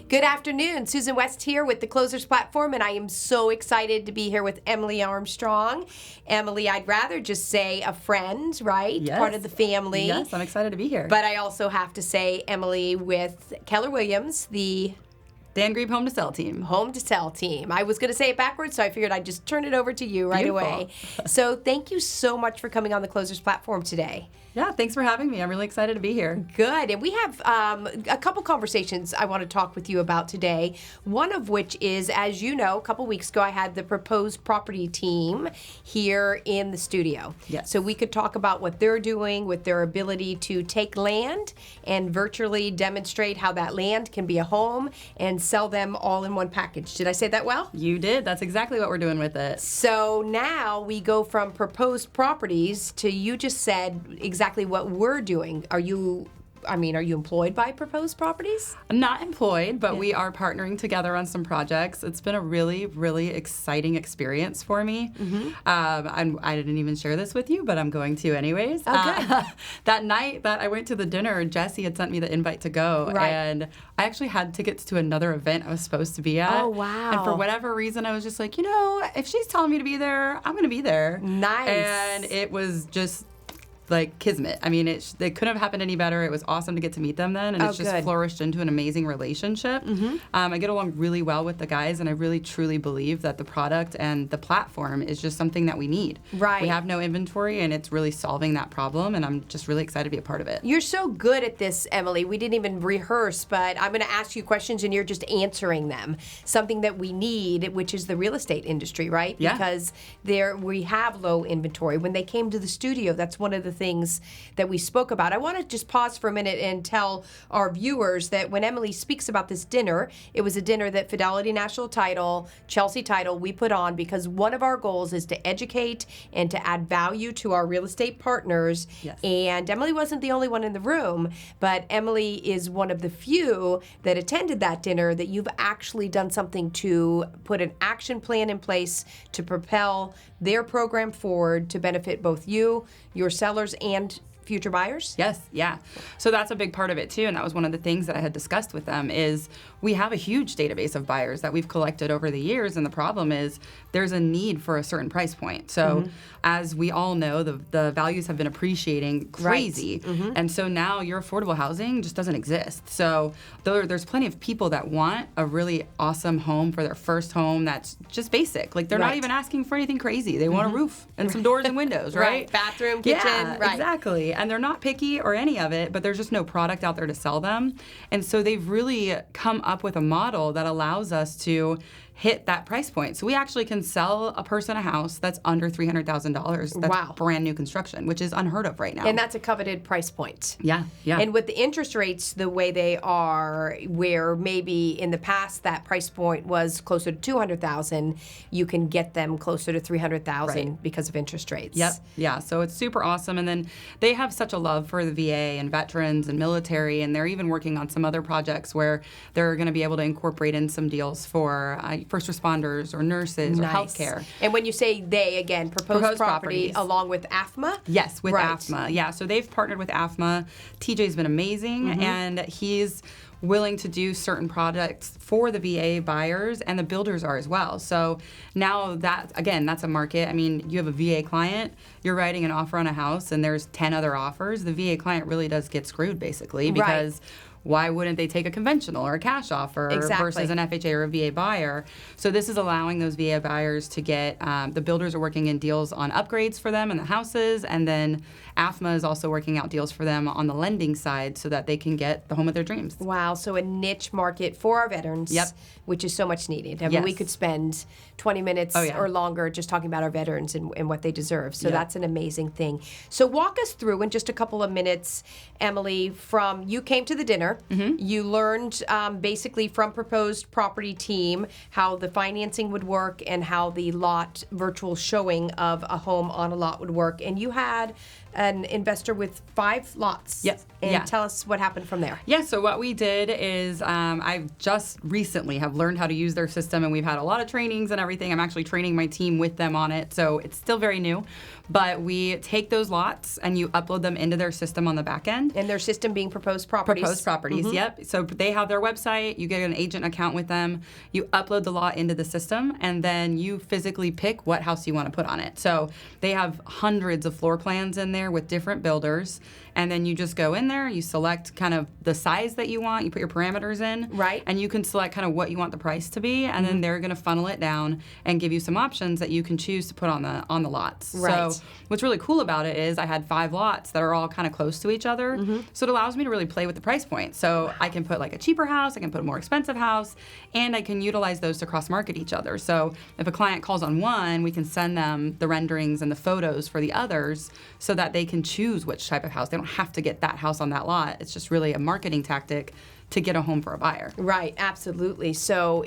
Good afternoon. Susan West here with the Closers Platform, and I am so excited to be here with Emily Armstrong. Emily, I'd rather just say a friend, right? Yes. Part of the family. Yes, I'm excited to be here. But I also have to say Emily with Keller Williams, the Dan Grebe Home to Sell team. Home to Sell team. I was going to say it backwards, so I figured I'd just turn it over to you right Beautiful. away. So thank you so much for coming on the Closers Platform today. Yeah, thanks for having me. I'm really excited to be here. Good. And we have a couple conversations I want to talk with you about today. One of which is, as you know, a couple weeks ago I had the proposed property team here in the studio. Yes. So we could talk about what they're doing with their ability to take land and virtually demonstrate how that land can be a home and sell them all in one package. Did I say that well? You did. That's exactly what we're doing with it. So now we go from proposed properties to, you just said exactly what we're doing. Are you employed by proposed properties? I'm not employed, but we are partnering together on some projects. It's been a really, really exciting experience for me. Mm-hmm. I didn't even share this with you, but I'm going to anyways. Okay. That night that I went to the dinner, Jesse had sent me the invite to go, right. And I actually had tickets to another event I was supposed to be at. Oh, wow. And for whatever reason, I was just like, if she's telling me to be there, I'm going to be there. Nice. And it was just like kismet. I mean, it couldn't have happened any better. It was awesome to get to meet them then, and it's just flourished into an amazing relationship. Mm-hmm. I get along really well with the guys, and I really truly believe that the product and the platform is just something that we need. Right. We have no inventory, and it's really solving that problem, and I'm just really excited to be a part of it. You're so good at this, Emily. We didn't even rehearse, but I'm going to ask you questions, and you're just answering them. Something that we need, which is the real estate industry, right? Yeah. Because we have low inventory. When they came to the studio, that's one of the things that we spoke about. I want to just pause for a minute and tell our viewers that when Emily speaks about this dinner, it was a dinner that Fidelity National Title, Chelsea Title, we put on because one of our goals is to educate and to add value to our real estate partners. Yes. And Emily wasn't the only one in the room, but Emily is one of the few that attended that dinner that you've actually done something to put an action plan in place to propel their program forward to benefit both you, your sellers, and future buyers? Yes, yeah. So that's a big part of it too, and that was one of the things that I had discussed with them is we have a huge database of buyers that we've collected over the years, and the problem is there's a need for a certain price point. So as we all know, the values have been appreciating crazy, right. Mm-hmm. and so now your affordable housing just doesn't exist. So there's plenty of people that want a really awesome home for their first home that's just basic. Like they're right. not even asking for anything crazy. They want a roof and some doors and windows, right? Bathroom, kitchen, yeah, right. Exactly. And they're not picky or any of it, but there's just no product out there to sell them. And so they've really come up with a model that allows us to hit that price point. So we actually can sell a person a house that's under $300,000. That's wow. brand new construction, which is unheard of right now. And that's a coveted price point. Yeah, yeah. And with the interest rates the way they are, where maybe in the past that price point was closer to $200,000, you can get them closer to $300,000 right. because of interest rates. Yep, yeah. So it's super awesome. And then they have such a love for the VA and veterans and military, and they're even working on some other projects where they're going to be able to incorporate in some deals for first responders or nurses nice. or healthcare. And when you say they, again, proposed property along with AFMA? Yes, with right. AFMA. Yeah, so they've partnered with AFMA. TJ's been amazing, and he's willing to do certain projects for the VA buyers, and the builders are as well. So now that, again, that's a market. I mean, you have a VA client, you're writing an offer on a house, and there's 10 other offers. The VA client really does get screwed, basically, because why wouldn't they take a conventional or a cash offer versus an FHA or a VA buyer? So this is allowing those VA buyers to get, the builders are working in deals on upgrades for them in the houses, and then AFMA is also working out deals for them on the lending side so that they can get the home of their dreams. Wow, so a niche market for our veterans, yep. which is so much needed. I mean, we could spend 20 minutes or longer just talking about our veterans and what they deserve. So that's an amazing thing. So walk us through in just a couple of minutes, Emily, from you came to the dinner, you learned basically from proposed property team how the financing would work and how the lot virtual showing of a home on a lot would work. And you had an investor with 5 lots. Yes. And Yeah. tell us what happened from there. Yeah, so what we did is I just recently have learned how to use their system, and we've had a lot of trainings and everything. I'm actually training my team with them on it, so it's still very new. But we take those lots and you upload them into their system on the back end. And their system being Proposed Properties. Proposed Properties, yep. So they have their website, you get an agent account with them, you upload the lot into the system, and then you physically pick what house you want to put on it. So they have hundreds of floor plans in there with different builders, and then you just go in there, you select kind of the size that you want, you put your parameters in, Right. and you can select kind of what you want the price to be, and then they're going to funnel it down and give you some options that you can choose to put on the lots. Right. So what's really cool about it is I had 5 lots that are all kind of close to each other, so it allows me to really play with the price point. So I can put like a cheaper house, I can put a more expensive house, and I can utilize those to cross-market each other. So if a client calls on one, we can send them the renderings and the photos for the others so that they can choose which type of house. They don't have to get that house on that lot. It's just really a marketing tactic to get a home for a buyer. Right, absolutely. So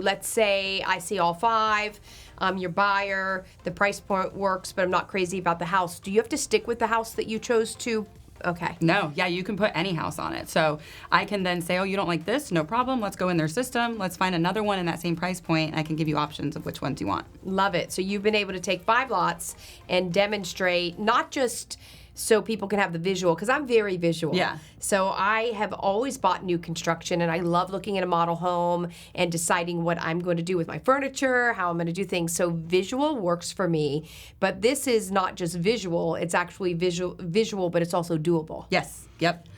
let's say I see all 5, I'm your buyer, the price point works, but I'm not crazy about the house. Do you have to stick with the house that you chose to? Okay. No, yeah, you can put any house on it. So I can then say, oh, you don't like this? No problem. Let's go in their system. Let's find another one in that same price point, and I can give you options of which ones you want. Love it. So you've been able to take 5 lots and demonstrate not just so people can have the visual, because I'm very visual. Yeah. So I have always bought new construction, and I love looking at a model home and deciding what I'm going to do with my furniture, how I'm going to do things. So visual works for me, but this is not just visual. It's actually visual, but it's also doable. Yes. Yep.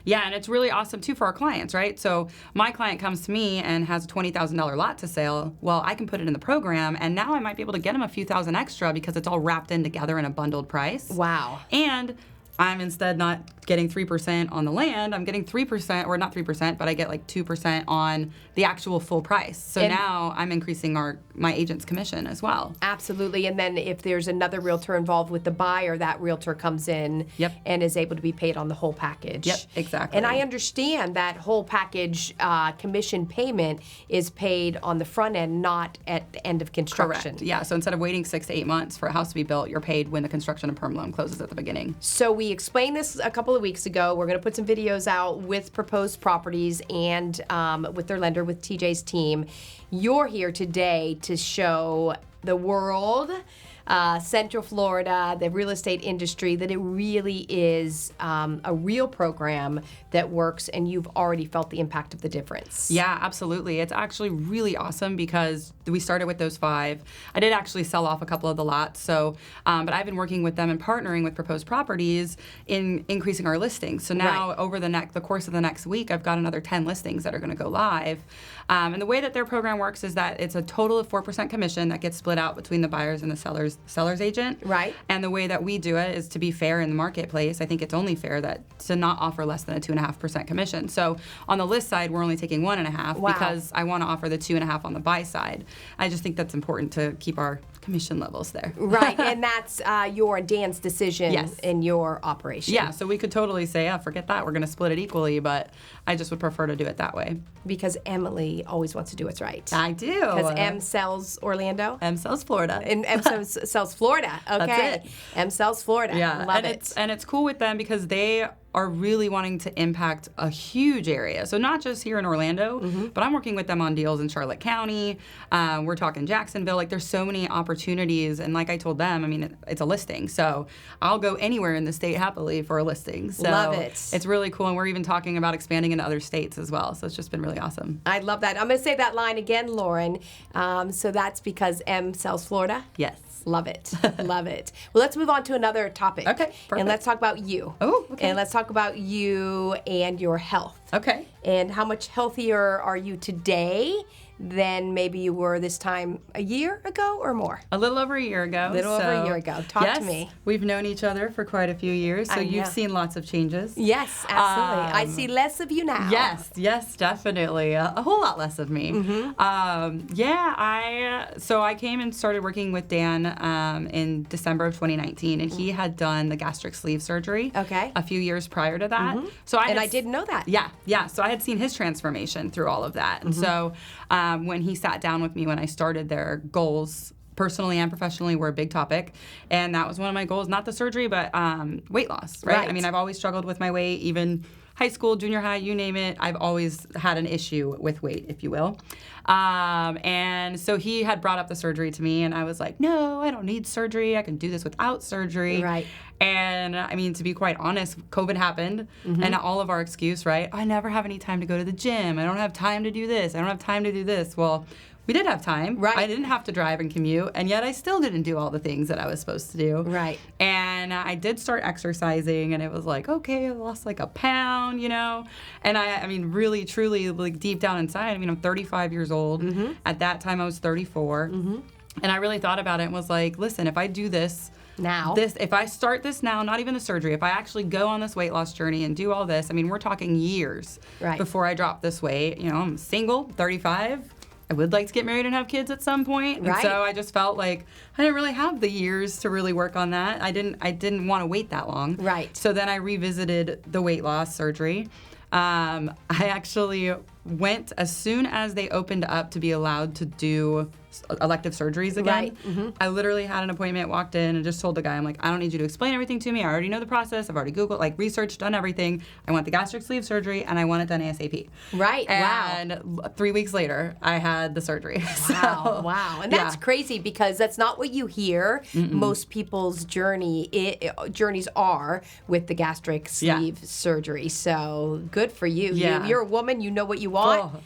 Yeah, and it's really awesome too for our clients, right? So my client comes to me and has a $20,000 lot to sell. Well, I can put it in the program, and now I might be able to get them a few thousand extra because it's all wrapped in together in a bundled price. Wow. And I'm instead not getting 3% on the land. I'm getting 3%, or not 3%, but I get like 2% on the actual full price. So And now I'm increasing my agent's commission as well. Absolutely. And then if there's another realtor involved with the buyer, that realtor comes in Yep. and is able to be paid on the whole package. Yep, exactly. And I understand that whole package commission payment is paid on the front end, not at the end of construction. Correct. Yeah. So instead of waiting 6 to 8 months for a house to be built, you're paid when the construction and perm loan closes at the beginning. So we explained this a couple of weeks ago. We're going to put some videos out with Proposed Properties and with their lender, with TJ's team. You're here today to show the world, Central Florida, the real estate industry, that it really is a real program that works, and you've already felt the impact of the difference. Yeah, absolutely. It's actually really awesome because we started with those 5. I did actually sell off a couple of the lots, so but I've been working with them and partnering with Proposed Properties in increasing our listings. So now over the course of the next week, I've got another 10 listings that are going to go live. And the way that their program works is that it's a total of 4% commission that gets split out between the buyers and the seller's agent. Right. And the way that we do it is to be fair in the marketplace. I think it's only fair to not offer less than a 2.5% commission. So on the list side, we're only taking 1.5 because I want to offer the 2.5 on the buy side. I just think that's important to keep our commission levels there. Right, and that's your and Dan's decision in your operation. Yeah, so we could totally say, forget that, we're going to split it equally, but I just would prefer to do it that way. Because Emily always wants to do what's right. I do. Because M sells Orlando? M sells Florida. And M sells Florida. Okay. That's it. M sells Florida. Yeah. Love it. And it's cool with them because they are really wanting to impact a huge area. So not just here in Orlando, but I'm working with them on deals in Charlotte County. We're talking Jacksonville. Like, there's so many opportunities. And like I told them, I mean, it's a listing. So I'll go anywhere in the state happily for a listing. So love it. It's really cool. And we're even talking about expanding into other states as well. So it's just been really awesome. I love that. I'm going to say that line again, Lauren. So that's because M sells Florida? Yes. Love it. Love it. Well, let's move on to another topic. Okay, perfect. And let's talk about you. Oh, okay. And let's talk about you and your health. Okay. And how much healthier are you today than maybe you were this time a year ago or more? A little over a year ago. Over a year ago. Talk to me. We've known each other for quite a few years, so I you've know. seen lots of changes. Yes, absolutely. I see less of you now. Yes, definitely. A whole lot less of me. So I came and started working with Dan in December of 2019, and he had done the gastric sleeve surgery a few years prior to that. So I didn't know that. Yeah. So I had seen his transformation through all of that. And so when he sat down with me when I started their goals personally and professionally were a big topic. And that was one of my goals, not the surgery, but weight loss, right? I mean, I've always struggled with my weight, even high school, junior high, you name it. I've always had an issue with weight, if you will. And so he had brought up the surgery to me, and I was like, no, I don't need surgery. I can do this without surgery. Right. And I mean, to be quite honest, COVID happened, and all of our excuse, right? I never have any time to go to the gym. I don't have time to do this. I don't have time to do this. Well, we did have time. Right. I didn't have to drive and commute, and yet I still didn't do all the things that I was supposed to do. Right. And I did start exercising, and it was like, okay, I lost like a pound, you know? And I mean, really, truly, like deep down inside, I mean, I'm 35 years old. At that time, I was 34. And I really thought about it and was like, listen, if I do this, if I start this now, not even the surgery, if I actually go on this weight loss journey and do all this, I mean, we're talking years before I drop this weight. You know, I'm single, 35. I would like to get married and have kids at some point. And so I just felt like I didn't really have the years to really work on that. I didn't want to wait that long. Right. So then I revisited the weight loss surgery. I actually went as soon as they opened up to be allowed to do elective surgeries again. I literally had an appointment, walked in, and just told the guy, I'm like, I don't need you to explain everything to me. I already know the process. I've already Googled, like, researched, done everything. I want the gastric sleeve surgery, and I want it done ASAP. Right. And 3 weeks later, I had the surgery. Wow. Wow. And that's crazy because that's not what you hear. Most people's journeys are with the gastric sleeve surgery. So good for you. You're a woman. You know what you want. Oh.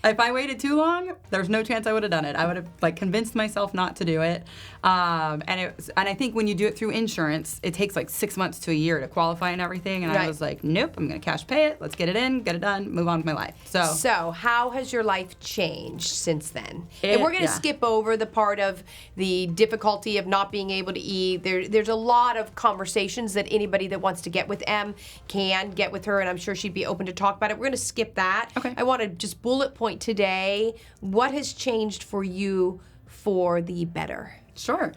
If I waited too long, there's no chance I would have done it. I would have like convinced myself not to do it. And I think when you do it through insurance, it takes like 6 months to a year to qualify and everything. And I was like, nope, I'm going to cash pay it. Let's get it in, get it done, move on with my life. So how has your life changed since then? And we're going to skip over the part of the difficulty of not being able to eat. There's a lot of conversations that anybody that wants to get with Em can get with her, and I'm sure she'd be open to talk about it. We're going to skip that. Okay. I want to just bullet point today. What has changed for you for the better? Sure.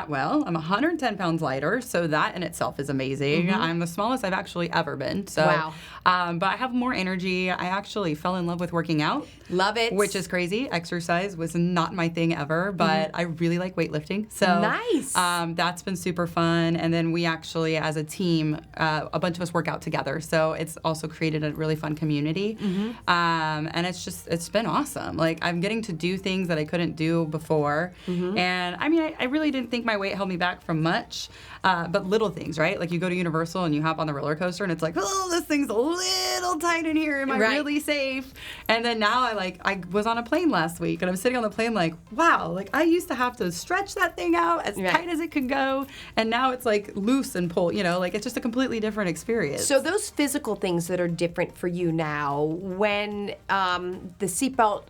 Well, I'm 110 pounds lighter, so that in itself is amazing. I'm the smallest I've actually ever been. So, wow. But I have more energy. I actually fell in love with working out. Love it. Which is crazy. Exercise was not my thing ever, but I really like weightlifting. So nice. That's been super fun. And then we actually, as a team, a bunch of us work out together. So it's also created a really fun community. And it's been awesome. Like, I'm getting to do things that I couldn't do before. And I mean, I really didn't think my weight held me back from much, but little things, right? Like you go to Universal and you hop on the roller coaster and it's like, oh, this thing's a little tight in here. Am I really safe? And then now I was on a plane last week and I'm sitting on the plane like, wow, like I used to have to stretch that thing out as tight as it could go. And now it's like loose and pull, you know, like it's just a completely different experience. So those physical things that are different for you now, when the seatbelt,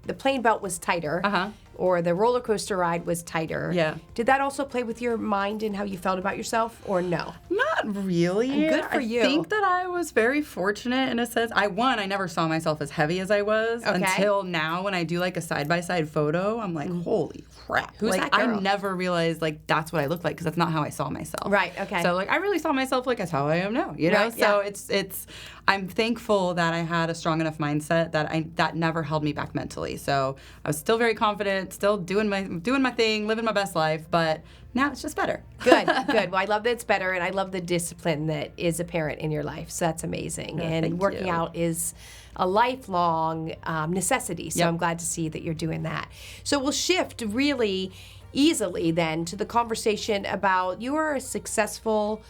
the plane belt was tighter, or the roller coaster ride was tighter. Did that also play with your mind and how you felt about yourself, or no? Not really. And good for you. I think that I was very fortunate in a sense. I never saw myself as heavy as I was until now when I do like a side-by-side photo. I'm like, holy crap. Who's like, that girl? I never realized like that's what I looked like because that's not how I saw myself. Right, okay. So like I really saw myself like that's how I am now, you know? Right, so it's I'm thankful that I had a strong enough mindset that never held me back mentally. So I was still very confident, still doing my thing, living my best life, but now it's just better. Good. Well, I love that it's better, and I love the discipline that is apparent in your life. So that's amazing. Yeah, and working out is a lifelong necessity. So I'm glad to see that you're doing that. So we'll shift really easily then to the conversation about you are a successful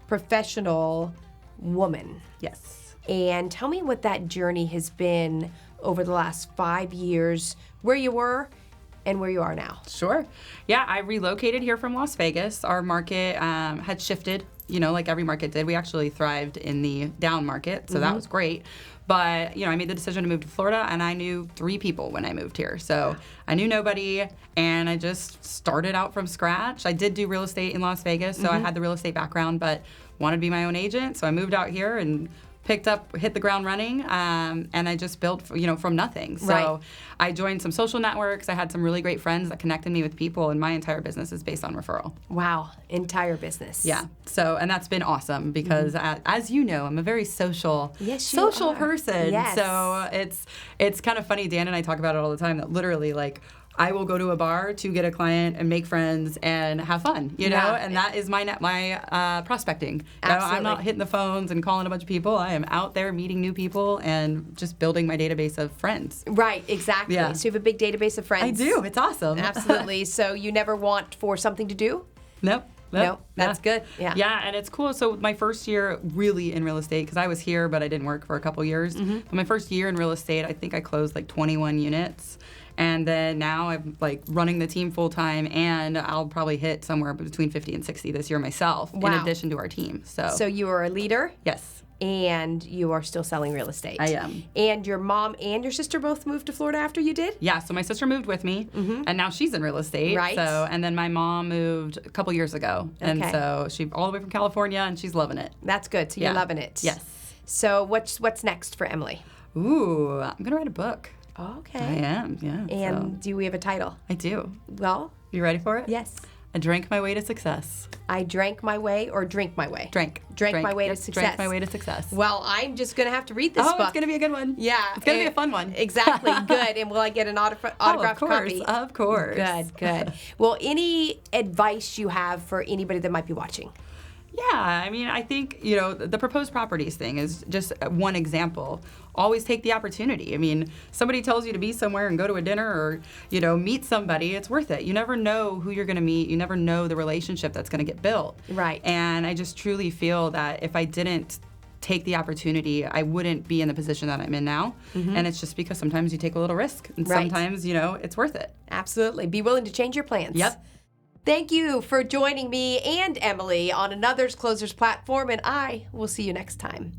professional woman. Yes. And tell me what that journey has been over the last 5 years, where you were and where you are now. Sure. Yeah, I relocated here from Las Vegas. Our market had shifted, you know, like every market did. We actually thrived in the down market, so that was great. But, you know, I made the decision to move to Florida, and I knew 3 people when I moved here. So I knew nobody, and I just started out from scratch. I did do real estate in Las Vegas, so I had the real estate background, but wanted to be my own agent. So I moved out here and hit the ground running, and I just built, you know, from nothing. So I joined some social networks. I had some really great friends that connected me with people, and my entire business is based on referral. Wow, entire business. Yeah. So, and that's been awesome because, as you know, I'm a very social person. Yes. So it's kind of funny. Dan and I talk about it all the time. That literally, like, I will go to a bar to get a client and make friends and have fun, you know? And that is my prospecting. You know, I'm not hitting the phones and calling a bunch of people. I am out there meeting new people and just building my database of friends. Right, exactly. Yeah. So you have a big database of friends. I do. It's awesome. Absolutely. So you never want for something to do? Nope. No, that's good. Yeah. Yeah, and it's cool. So my first year really in real estate, because I was here, but I didn't work for a couple years. But my first year in real estate, I think I closed like 21 units. And then now I'm like running the team full time, and I'll probably hit somewhere between 50 and 60 this year myself, in addition to our team. So you are a leader? Yes. And you are still selling real estate. I am. And your mom and your sister both moved to Florida after you did? Yeah, so my sister moved with me, and now she's in real estate. Right. So, and then my mom moved a couple years ago, and so she's all the way from California, and she's loving it. That's good. So you're loving it. Yes. So what's next for Emily? Ooh, I'm gonna write a book. Okay. I am, yeah. And do we have a title? I do. Well? You ready for it? Yes. I drank my way to success. I drank my way or drink my way? Drank my way to success. Drank my way to success. Well, I'm just going to have to read this book. Oh, it's going to be a good one. Yeah. It's going to be a fun one. Exactly. Good. And will I get an autographed copy? Of course. Good. Well, any advice you have for anybody that might be watching? Yeah, I mean, I think, you know, the proposed properties thing is just one example. Always take the opportunity. I mean, somebody tells you to be somewhere and go to a dinner or, you know, meet somebody, it's worth it. You never know who you're going to meet. You never know the relationship that's going to get built. Right. And I just truly feel that if I didn't take the opportunity, I wouldn't be in the position that I'm in now. And it's just because sometimes you take a little risk and sometimes, you know, it's worth it. Absolutely. Be willing to change your plans. Yep. Thank you for joining me and Emily on another's Closers platform, and I will see you next time.